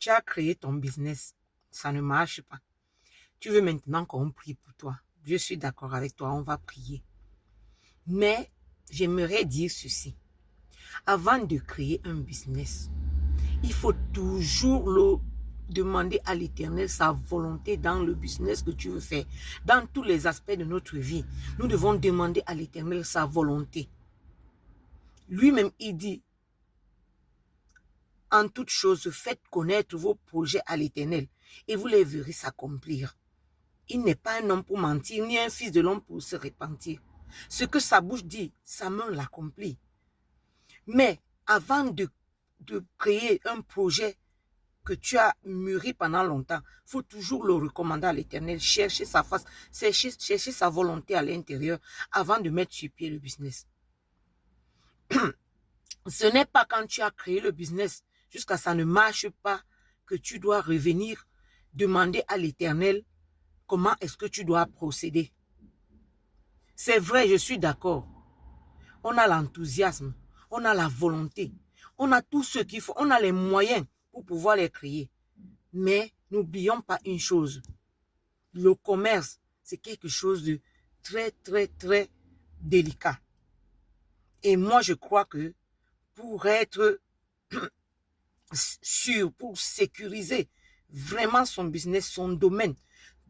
Tu as créé ton business. Ça ne marche pas. Tu veux maintenant qu'on prie pour toi. Je suis d'accord avec toi, on va prier. Mais j'aimerais dire ceci. Avant de créer un business, il faut toujours demander à l'Éternel sa volonté dans le business que tu veux faire. Dans tous les aspects de notre vie, nous devons demander à l'Éternel sa volonté. Lui-même, il dit, en toute chose, faites connaître vos projets à l'Éternel et vous les verrez s'accomplir. Il n'est pas un homme pour mentir, ni un fils de l'homme pour se repentir. Ce que sa bouche dit, sa main l'accomplit. Mais avant de créer un projet que tu as mûri pendant longtemps, il faut toujours le recommander à l'Éternel, chercher sa face, chercher sa volonté à l'intérieur avant de mettre sur pied le business. Ce n'est pas quand tu as créé le business, jusqu'à ça ne marche pas, que tu dois revenir demander à l'Éternel comment est-ce que tu dois procéder. C'est vrai, je suis d'accord. On a l'enthousiasme, on a la volonté, on a tout ce qu'il faut, on a les moyens pour pouvoir les créer. Mais n'oublions pas une chose. Le commerce, c'est quelque chose de très, très, très délicat. Et moi, je crois que pour être sûr, pour sécuriser vraiment son business, son domaine,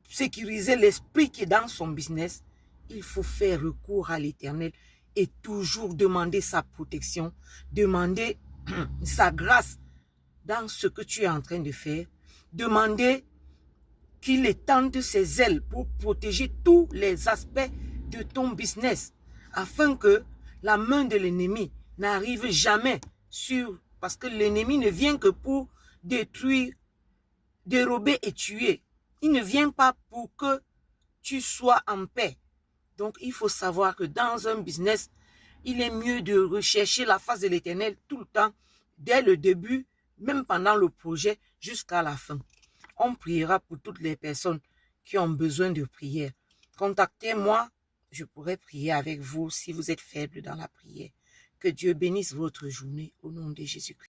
sécuriser l'esprit qui est dans son business, il faut faire recours à l'Éternel et toujours demander sa protection, demander sa grâce dans ce que tu es en train de faire, demander qu'il étende ses ailes pour protéger tous les aspects de ton business, afin que la main de l'ennemi n'arrive jamais sur... Parce que l'ennemi ne vient que pour détruire, dérober et tuer. Il ne vient pas pour que tu sois en paix. Donc, il faut savoir que dans un business, il est mieux de rechercher la face de l'Éternel tout le temps, dès le début, même pendant le projet, jusqu'à la fin. On priera pour toutes les personnes qui ont besoin de prière. Contactez-moi, je pourrai prier avec vous si vous êtes faible dans la prière. Que Dieu bénisse votre journée au nom de Jésus-Christ.